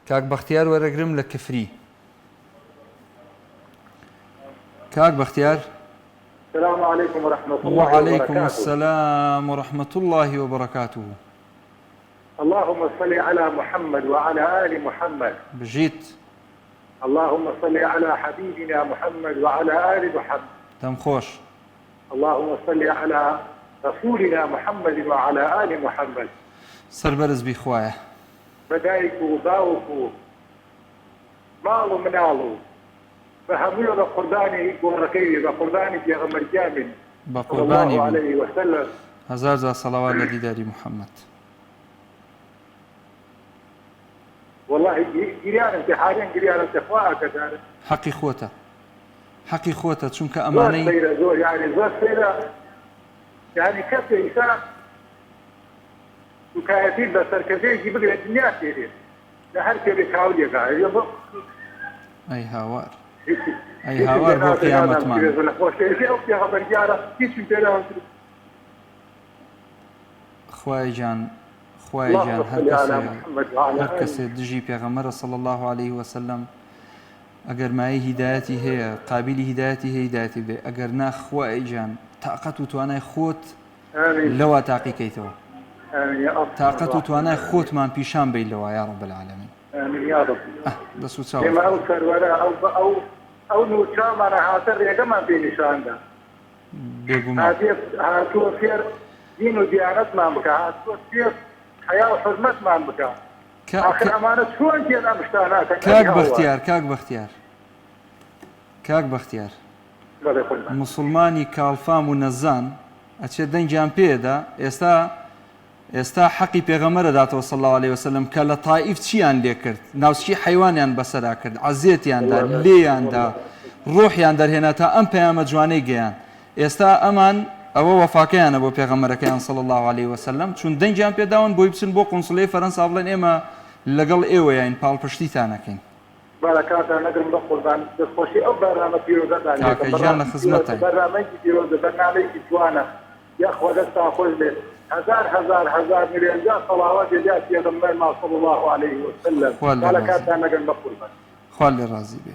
كاك بختيار ورقرم لكفري. كاك بختيار. السلام عليكم ورحمة الله وعليكم وبركاته. السلام ورحمة الله وبركاته. اللهم صل على محمد وعلى آل محمد. بجيت. اللهم صل على حبيبنا محمد وعلى آل محمد. تم خوش. اللهم صل على رسولنا محمد وعلى آل محمد. سربرز بخوايا. بدايكو باوكو مالو منالو فهموا بقرباني وركيبي بقرباني في غمر جامل صلى الله عليه وسلم. هزار صلوات لديداري محمد. والله جريان انت حاليا جريان انت اخوائك كذلك. حقي خوته. حقي خوته چونك اماني. زور يعني زور سيرة يعني كيف انسان وكايتين بس الكثير يجيب لك الدنيا كثير. لا هر كيف يحاول يقع. اي هاوار. اي هاوار بو قيامة مان. خواي جان هر کسی دژی پیغمبر صلی الله علیه و سلم اگر مای هدایتی هي قابل هدایتی هي هدایتی به اگر نه خواي جان طاقت و توانای خود لو تاقی کیتو طاقت و توانای خود من پیشان بی لو یا رب العالمین. آمين يا رب. بس وتساوي. لما أوصل ولا أو نوشام أنا هاتر يا جماعة في نشان ده. بيقوم. هاتو سير دين وديانات ما بكا هاتو سير حياة وحرمة ما بكا. آخر أمانة شو أنت أنا مشتاقك. كاك بختيار. مسلماني كالفام ونزان أشياء دنجان بيدا ئێستا حەقی پێغەمبەرە داتەوە صلی الله عليه وسلم کە لە تائیف چیان لێ کرد ناوچی حیوانیان بەسەرا کرد عەزیەتیاندا لێیاندا ڕۆحیان دەرهێنا تا ئەم پەیامە جوانەی گەیان ئێستا ئەمان ئەوە وەفاکەیانە بۆ پێغەمبەرەکەیان صلی الله عليه وسلم چون دەنگیان پێداون بۆی بچن بۆ قونسڵەی فەرەنسا بڵێن ئێمە لەگەڵ ئێوەیین پاڵپشتیتان نەکەین. بەرەکاتان نەگرم بە قوربان دەستخۆشی ئەو بەرنامە پیرۆزەتان کاکەجان لە خزمەتە بەرنامەیەکی پیرۆزە بەرنامەیەکی جوانە یاخوا دەستا خۆش بێت هزار مليون جاء صلوات جاءت يا غمار صلى الله عليه وسلم قال كانت انا قال مقبول خالي راضي به